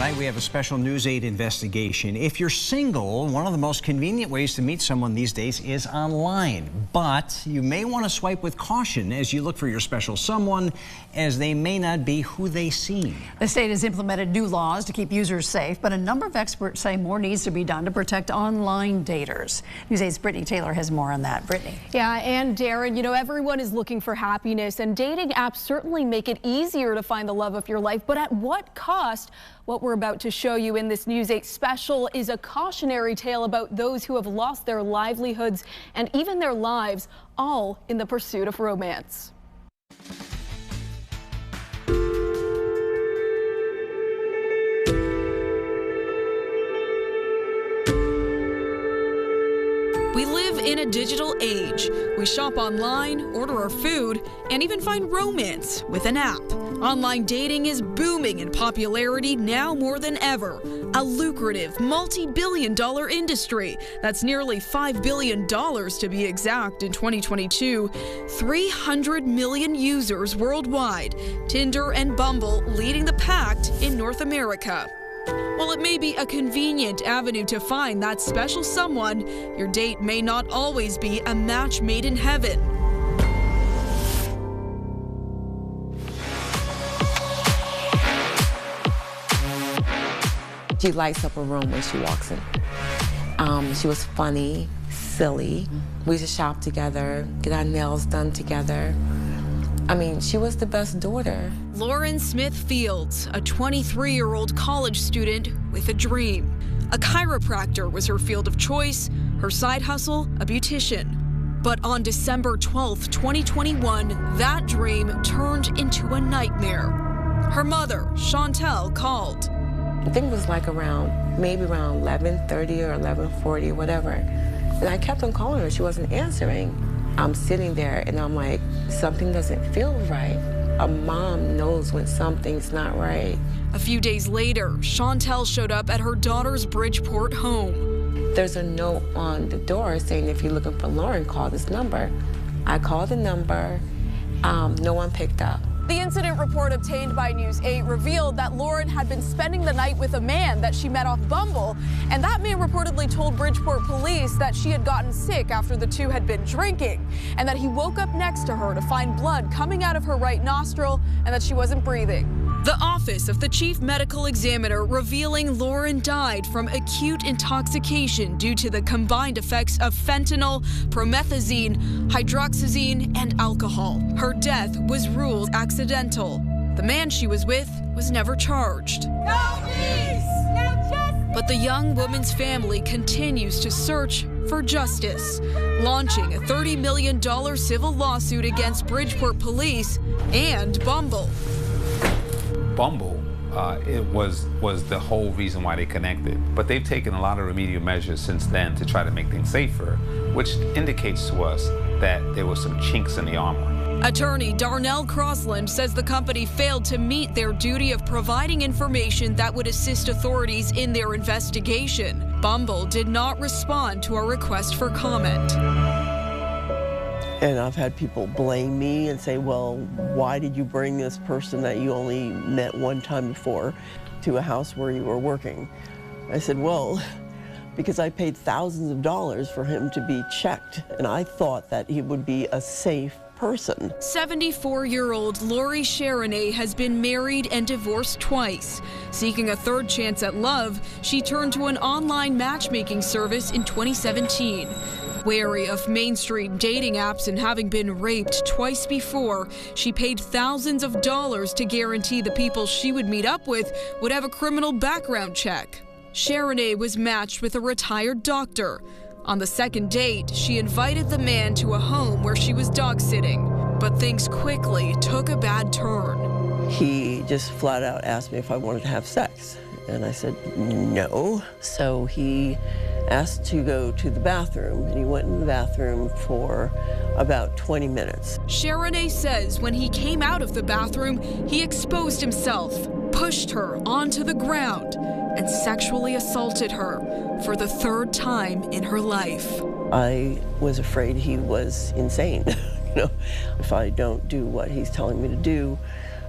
Tonight we have a special News 8 investigation. If you're single, one of the most convenient ways to meet someone these days is online. But you may want to swipe with caution as you look for your special someone, as they may not be who they seem. The state has implemented new laws to keep users safe, but a number of experts say more needs to be done to protect online daters. News 8's Brittany Taylor has more on that. Brittany. Yeah, and Darren, you know, everyone is looking for happiness, and dating apps certainly make it easier to find the love of your life, but at what cost? What we're about to show you in this News 8 special is a cautionary tale about those who have lost their livelihoods and even their lives, all in the pursuit of romance. We live in a digital age. We shop online, order our food, and even find romance with an app. Online dating is booming in popularity now more than ever. A lucrative, multi-billion-dollar industry. That's nearly $5 billion to be exact in 2022. 300 million users worldwide. Tinder and Bumble leading the pack in North America. While it may be a convenient avenue to find that special someone, your date may not always be a match made in heaven. She lights up a room when she walks in. She was funny, silly. We used to shop together, get our nails done together. I mean, she was the best daughter. Lauren Smith Fields, a 23-year-old college student with a dream. A chiropractor was her field of choice, her side hustle, a beautician. But on December 12th, 2021, that dream turned into a nightmare. Her mother, Chantel, called. I think it was like maybe around 11:30 or 11:40, whatever. And I kept on calling her, she wasn't answering. I'm sitting there and I'm like, something doesn't feel right. A mom knows when something's not right. A few days later, Chantel showed up at her daughter's Bridgeport home. There's a note on the door saying, if you're looking for Lauren, call this number. I called the number, no one picked up. The incident report obtained by News 8 revealed that Lauren had been spending the night with a man that she met off Bumble, and that man reportedly told Bridgeport police that she had gotten sick after the two had been drinking, and that he woke up next to her to find blood coming out of her right nostril and that she wasn't breathing. The office of the chief medical examiner revealing Lauren died from acute intoxication due to the combined effects of fentanyl, promethazine, hydroxyzine, and alcohol. Her death was ruled accidental. The man she was with was never charged. No peace! No justice! But the young woman's family continues to search for justice, launching a $30 million civil lawsuit against Bridgeport police and Bumble. Bumble, it was the whole reason why they connected. But they've taken a lot of remedial measures since then to try to make things safer, which indicates to us that there were some chinks in the armor. Attorney Darnell Crossland says the company failed to meet their duty of providing information that would assist authorities in their investigation. Bumble did not respond to our request for comment. And I've had people blame me and say, well, why did you bring this person that you only met one time before to a house where you were working? I said, well, because I paid thousands of dollars for him to be checked, and I thought that he would be a safe person. 74-year-old Lori Sharonay has been married and divorced twice. Seeking a third chance at love, she turned to an online matchmaking service in 2017. Wary of mainstream dating apps and having been raped twice before, she paid thousands of dollars to guarantee the people she would meet up with would have a criminal background check. Sharonay was matched with a retired doctor. On the second date, she invited the man to a home where she was dog sitting, but things quickly took a bad turn. He just flat out asked me if I wanted to have sex, and I said no. So he asked to go to the bathroom, and he went in the bathroom for about 20 minutes. Sharonay says when he came out of the bathroom, he exposed himself, pushed her onto the ground, and sexually assaulted her for the third time in her life. I was afraid he was insane. You know, if I don't do what he's telling me to do,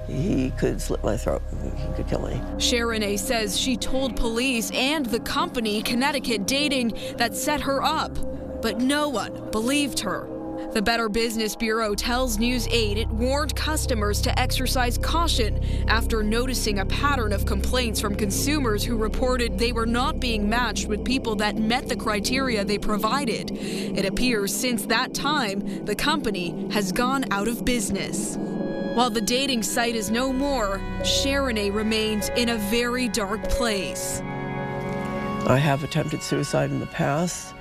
he could slit my throat. He could kill me. Sharon A. says she told police and the company, Connecticut Dating, that set her up, but no one believed her. The Better Business Bureau tells News 8 it warned customers to exercise caution after noticing a pattern of complaints from consumers who reported they were not being matched with people that met the criteria they provided. It appears since that time, the company has gone out of business. While the dating site is no more, Sharon A. remains in a very dark place. I have attempted suicide in the past.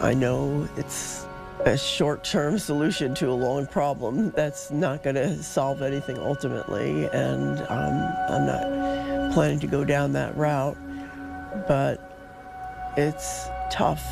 I know it's a short-term solution to a long problem that's not going to solve anything ultimately, and I'm not planning to go down that route, but it's tough.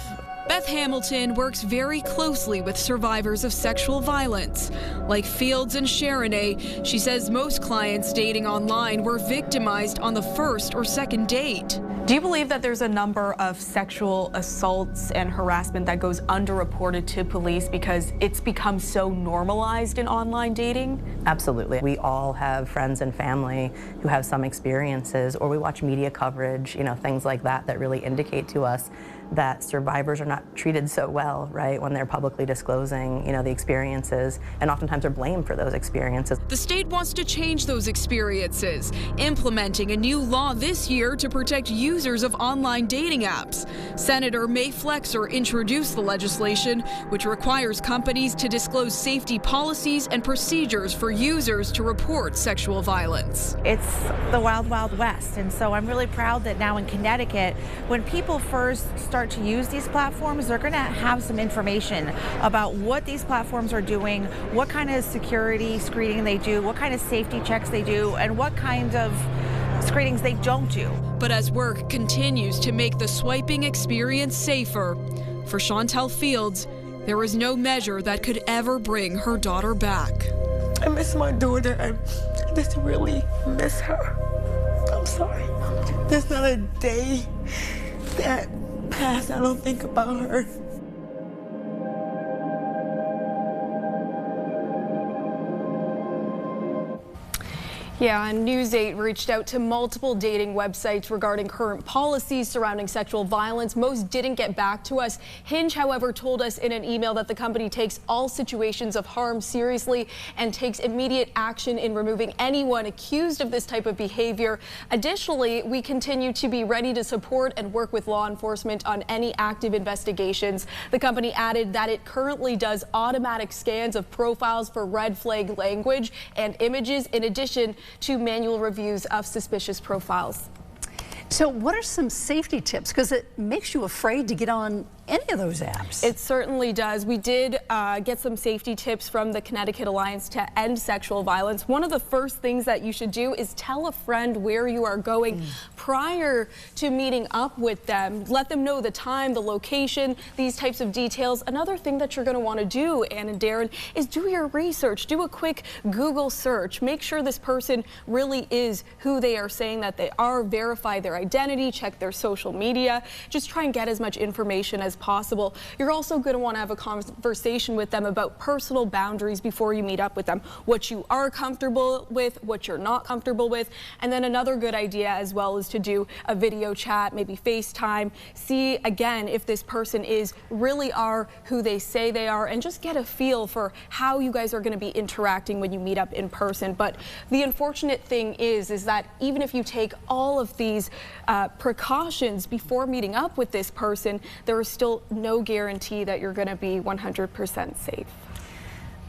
Beth Hamilton works very closely with survivors of sexual violence. Like Fields and Sharon A., she says most clients dating online were victimized on the first or second date. Do you believe that there's a number of sexual assaults and harassment that goes underreported to police because it's become so normalized in online dating? Absolutely. We all have friends and family who have some experiences, or we watch media coverage, things like that that really indicate to us that survivors are not treated so well, right, when they're publicly disclosing, the experiences, and oftentimes are blamed for those experiences. The state wants to change those experiences, implementing a new law this year to protect users of online dating apps. Senator May Flexer introduced the legislation, which requires companies to disclose safety policies and procedures for users to report sexual violence. It's the wild, wild west, and so I'm really proud that now in Connecticut, when people first start to use these platforms, they're going to have some information about what these platforms are doing, what kind of security screening they do, what kind of safety checks they do, and what kind of screenings they don't do. But as work continues to make the swiping experience safer, for Chantel Fields, there is no measure that could ever bring her daughter back. I miss my daughter. I just really miss her. I'm sorry. There's not a day that passed I don't think about her. Yeah, and News 8 reached out to multiple dating websites regarding current policies surrounding sexual violence. Most didn't get back to us. Hinge, however, told us in an email that the company takes all situations of harm seriously and takes immediate action in removing anyone accused of this type of behavior. Additionally, we continue to be ready to support and work with law enforcement on any active investigations. The company added that it currently does automatic scans of profiles for red flag language and images, in addition to manual reviews of suspicious profiles. So what are some safety tips? Because it makes you afraid to get on any of those apps. It certainly does. We did get some safety tips from the Connecticut Alliance to End Sexual Violence. One of the first things that you should do is tell a friend where you are going prior to meeting up with them. Let them know the time, the location, these types of details. Another thing that you're going to want to do, Ann and Darren, is do your research. Do a quick Google search. Make sure this person really is who they are saying that they are. Verify their identity, check their social media. Just try and get as much information as possible. You're also going to want to have a conversation with them about personal boundaries before you meet up with them. What you are comfortable with, what you're not comfortable with. And then another good idea as well is to do a video chat, maybe FaceTime. See again if this person really are who they say they are, and just get a feel for how you guys are going to be interacting when you meet up in person. But the unfortunate thing is that even if you take all of these precautions before meeting up with this person, there is still no guarantee that you're going to be 100% safe.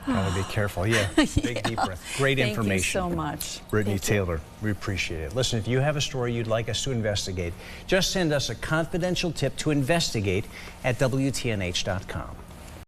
Gotta be careful. Yeah, big deep breath. Great information. Thank you so much. Brittany Taylor, we appreciate it. Listen, if you have a story you'd like us to investigate, just send us a confidential tip to investigate at WTNH.com.